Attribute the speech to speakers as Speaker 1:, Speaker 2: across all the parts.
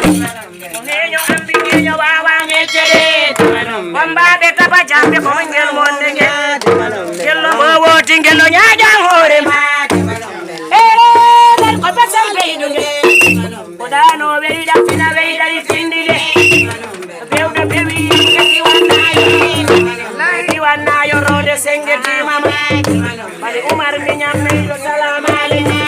Speaker 1: Neño ambiño wawa ngechere Wamba beta pa jambe ko ngel monde ngel Gello bobo tingelo nyaja hore ma Del ko pasam beidu ngel Kodano beida fina beida ditindile Beuda bewi Kati wanayo rode sengeti mama Bali Umar minyam meido salam alaikum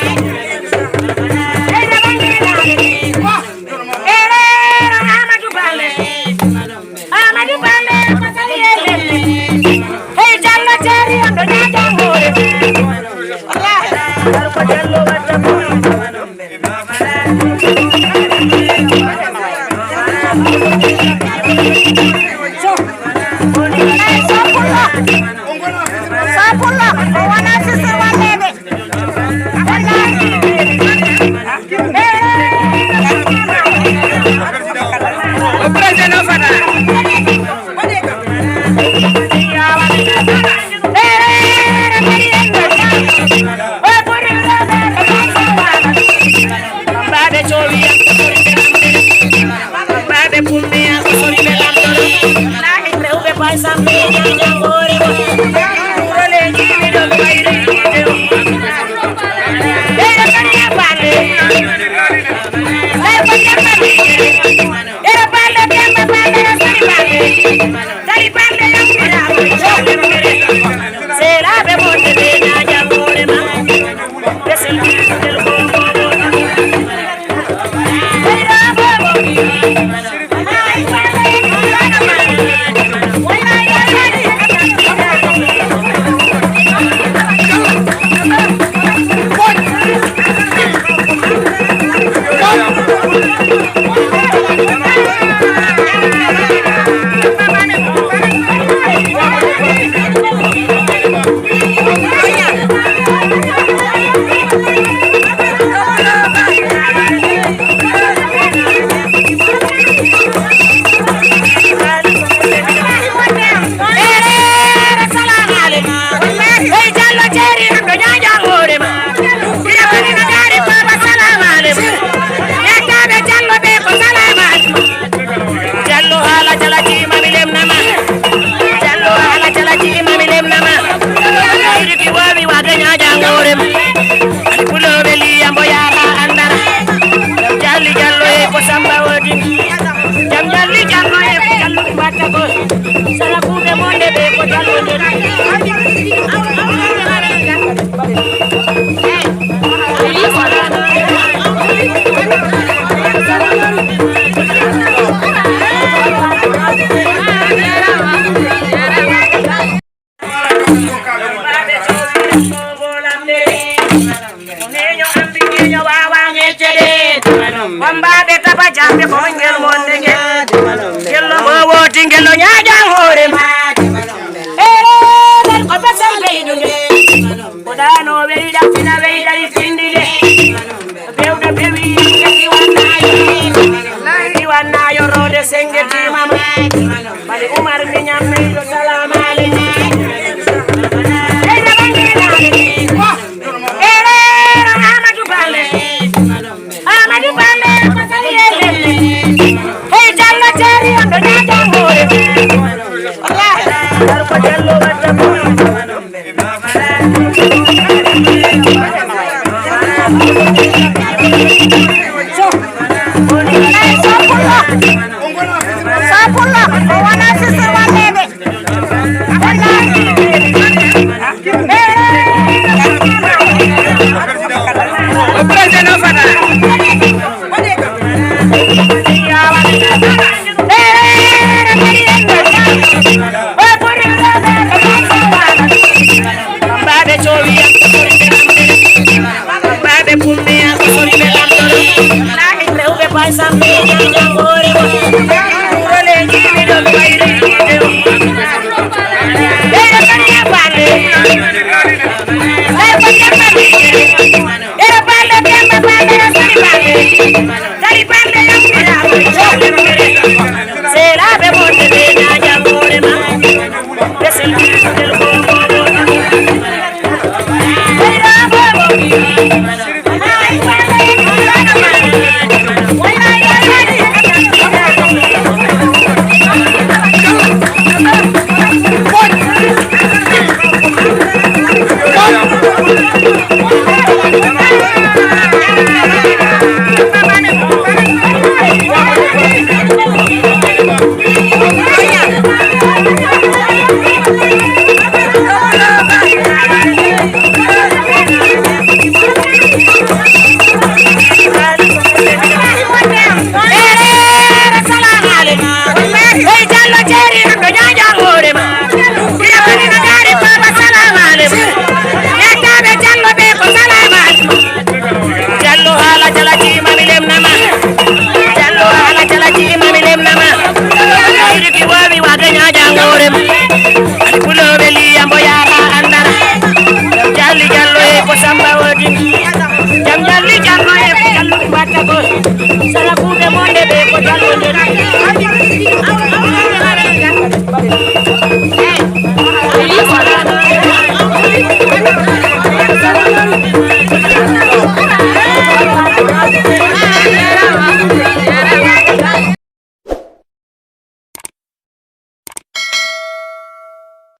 Speaker 1: Wamba beta pa jambe ko ngel monde ngel Gello bobo tingelo nyaja hore ma Del ko pasam beidu ngel Kodano beida fina beida ditindile Beuda bewi kati wanayo rode sengeti mama Bali Umar minyam meido salam alaikum Why Salah kude monde be ko jallo